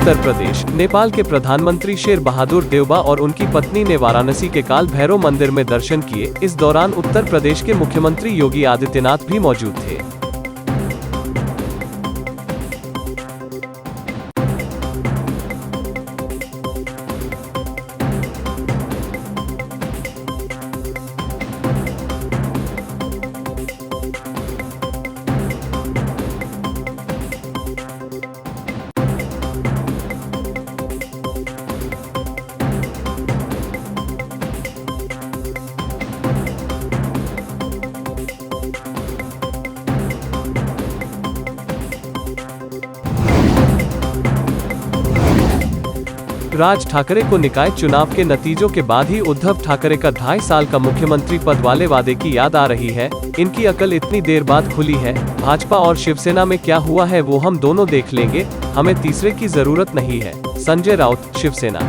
उत्तर प्रदेश। नेपाल के प्रधानमंत्री शेर बहादुर देउबा और उनकी पत्नी ने वाराणसी के काल भैरव मंदिर में दर्शन किए। इस दौरान उत्तर प्रदेश के मुख्यमंत्री योगी आदित्यनाथ भी मौजूद थे। राज ठाकरे को निकाय चुनाव के नतीजों के बाद ही उद्धव ठाकरे का 2.5 साल का मुख्यमंत्री पद वाले वादे की याद आ रही है। इनकी अकल इतनी देर बाद खुली है। भाजपा और शिवसेना में क्या हुआ है वो हम दोनों देख लेंगे, हमें तीसरे की जरूरत नहीं है। संजय राउत, शिवसेना।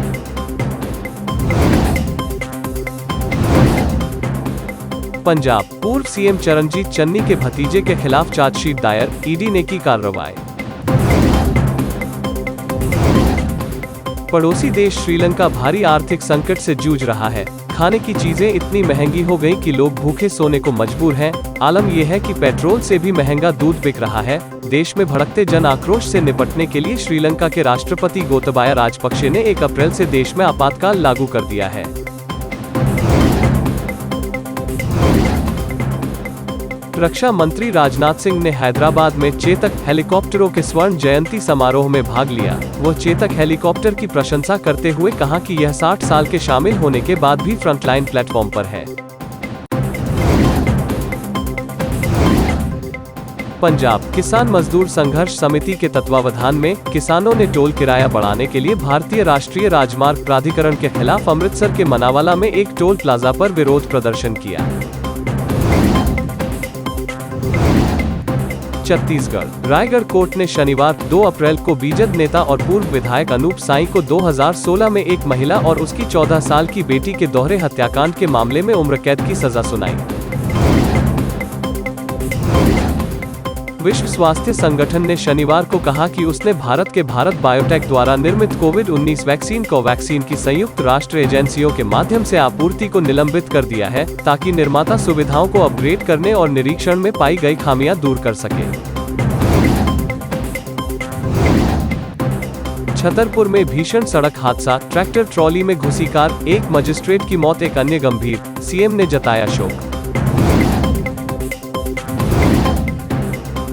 पंजाब। पूर्व सीएम चरणजीत चन्नी के भतीजे के खिलाफ चार्जशीट दायर, ईडी ने की कार्रवाई। पड़ोसी देश श्रीलंका भारी आर्थिक संकट से जूझ रहा है। खाने की चीजें इतनी महंगी हो गई कि लोग भूखे सोने को मजबूर हैं। आलम यह है कि पेट्रोल से भी महंगा दूध बिक रहा है। देश में भड़कते जन आक्रोश से निपटने के लिए श्रीलंका के राष्ट्रपति गोतबाया राजपक्षे ने 1 अप्रैल से देश में आपातकाल लागू कर दिया है। रक्षा मंत्री राजनाथ सिंह ने हैदराबाद में चेतक हेलीकॉप्टरों के स्वर्ण जयंती समारोह में भाग लिया। वो चेतक हेलीकॉप्टर की प्रशंसा करते हुए कहा कि यह 60 साल के शामिल होने के बाद भी फ्रंटलाइन प्लेटफॉर्म पर है। पंजाब। किसान मजदूर संघर्ष समिति के तत्वावधान में किसानों ने टोल किराया बढ़ाने के लिए भारतीय राष्ट्रीय राजमार्ग प्राधिकरण के खिलाफ अमृतसर के मनावाला में एक टोल प्लाजा पर विरोध प्रदर्शन किया। छत्तीसगढ़। रायगढ़ कोर्ट ने शनिवार 2 अप्रैल को बीजेपी नेता और पूर्व विधायक अनूप साई को 2016 में एक महिला और उसकी 14 साल की बेटी के दोहरे हत्याकांड के मामले में उम्र कैद की सजा सुनाई। विश्व स्वास्थ्य संगठन ने शनिवार को कहा कि उसने भारत बायोटेक द्वारा निर्मित कोविड-19 वैक्सीन कोवैक्सीन की संयुक्त राष्ट्र एजेंसियों के माध्यम से आपूर्ति को निलंबित कर दिया है, ताकि निर्माता सुविधाओं को अपग्रेड करने और निरीक्षण में पाई गई खामियां दूर कर सके। छतरपुर में भीषण सड़क हादसा, ट्रैक्टर ट्रॉली में घुसी कार, एक मजिस्ट्रेट की मौत, एक अन्य गंभीर, सीएम ने जताया शोक।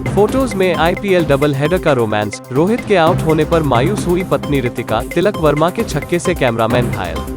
फोटोज में आईपीएल डबल हेडर का रोमांस, रोहित के आउट होने पर मायूस हुई पत्नी ऋतिका, तिलक वर्मा के छक्के से कैमरामैन घायल।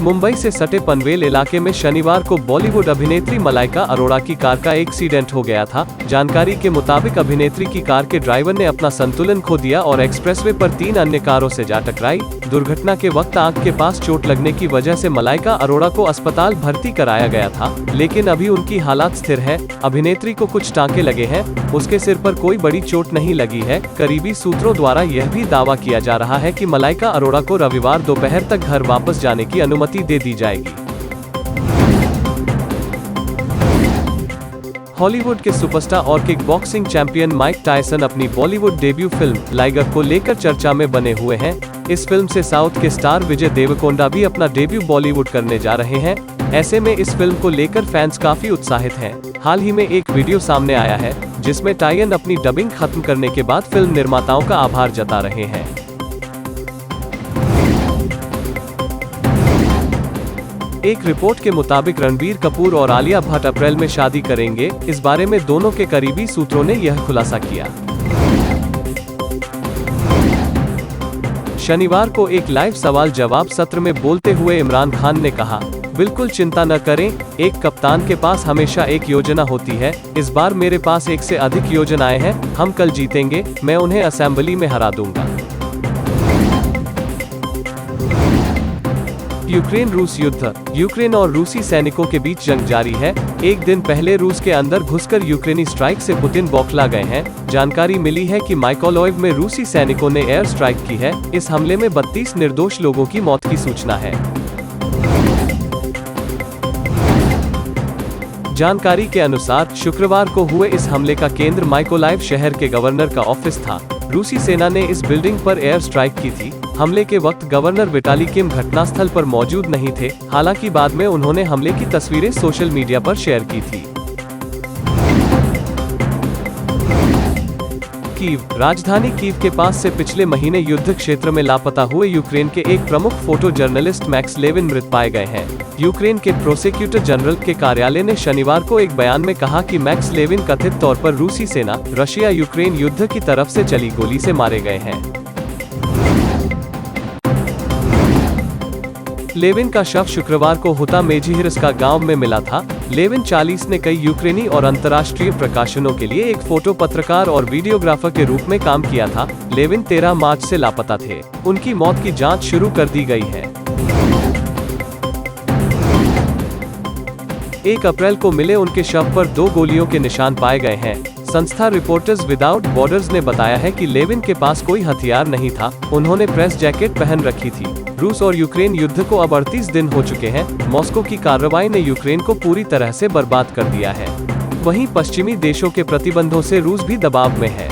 मुंबई से सटे पनवेल इलाके में शनिवार को बॉलीवुड अभिनेत्री मलाइका अरोड़ा की कार का एक्सीडेंट हो गया था। जानकारी के मुताबिक अभिनेत्री की कार के ड्राइवर ने अपना संतुलन खो दिया और एक्सप्रेसवे पर 3 अन्य कारों से जा टकराई। दुर्घटना के वक्त आंख के पास चोट लगने की वजह से मलाइका अरोड़ा को अस्पताल भर्ती कराया गया था, लेकिन अभी उनकी हालत स्थिर है। अभिनेत्री को कुछ टांके लगे हैं, उसके सिर पर कोई बड़ी चोट नहीं लगी है। करीबी सूत्रों द्वारा यह भी दावा किया जा रहा है कि मलाइका अरोड़ा को रविवार दोपहर तक घर वापस जाने की अनुमति दे दी जाएगी। हॉलीवुड के सुपरस्टार और kick boxing champion Mike Tyson अपनी बॉलीवुड डेब्यू फिल्म लाइगर को लेकर चर्चा में बने हुए हैं। इस फिल्म से साउथ के स्टार विजय देवरकोंडा भी अपना डेब्यू बॉलीवुड करने जा रहे हैं। ऐसे में इस फिल्म को लेकर फैंस काफी उत्साहित हैं। हाल ही में एक वीडियो सामने आया है जिसमें टायन अपनी डबिंग खत्म करने के बाद फिल्म निर्माताओं का आभार जता रहे हैं। एक रिपोर्ट के मुताबिक रणबीर कपूर और आलिया भट्ट अप्रैल में शादी करेंगे। इस बारे में दोनों के करीबी सूत्रों ने यह खुलासा किया। शनिवार को एक लाइव सवाल जवाब सत्र में बोलते हुए इमरान खान ने कहा, बिल्कुल चिंता न करें, एक कप्तान के पास हमेशा एक योजना होती है। इस बार मेरे पास 1 से अधिक योजनाएं हैं। हम कल जीतेंगे, मैं उन्हें असेंबली में हरा दूंगा। यूक्रेन रूस युद्ध। यूक्रेन और रूसी सैनिकों के बीच जंग जारी है। एक दिन पहले रूस के अंदर घुसकर यूक्रेनी स्ट्राइक से पुतिन बौखला गए हैं। जानकारी मिली है कि माइकोलाइव में रूसी सैनिकों ने एयर स्ट्राइक की है। इस हमले में 32 निर्दोष लोगों की मौत की सूचना है। जानकारी के अनुसार शुक्रवार को हुए इस हमले का केंद्र माइकोलाइव शहर के गवर्नर का ऑफिस था। रूसी सेना ने इस बिल्डिंग पर एयर स्ट्राइक की थी। हमले के वक्त गवर्नर विटाली किम घटनास्थल पर मौजूद नहीं थे, हालांकि बाद में उन्होंने हमले की तस्वीरें सोशल मीडिया पर शेयर की थी। कीव, राजधानी कीव के पास से पिछले महीने युद्ध क्षेत्र में लापता हुए यूक्रेन के एक प्रमुख फोटो जर्नलिस्ट मैक्स लेविन मृत पाए गए हैं। यूक्रेन के प्रोसिक्यूटर जनरल के कार्यालय ने शनिवार को एक बयान में कहा कि मैक्स लेविन कथित तौर पर रूसी सेना, रशिया यूक्रेन युद्ध की तरफ से चली गोली से मारे गए हैं। लेविन का शव शुक्रवार को हुता मेजिहिर्स्का गांव में मिला था। लेविन 40 ने कई यूक्रेनी और अंतर्राष्ट्रीय प्रकाशनों के लिए एक फोटो पत्रकार और वीडियोग्राफर के रूप में काम किया था। लेविन 13 मार्च से लापता थे। उनकी मौत की जांच शुरू कर दी गई है। 1 अप्रैल को मिले उनके शव पर 2 गोलियों के निशान पाए गए हैं। संस्था रिपोर्टर्स विदाउट बॉर्डर्स ने बताया है कि लेविन के पास कोई हथियार नहीं था। उन्होंने प्रेस जैकेट पहन रखी थी। रूस और यूक्रेन युद्ध को अब 38 दिन हो चुके हैं। मॉस्को की कार्रवाई ने यूक्रेन को पूरी तरह से बर्बाद कर दिया है। वहीं पश्चिमी देशों के प्रतिबंधों से रूस भी दबाव में है।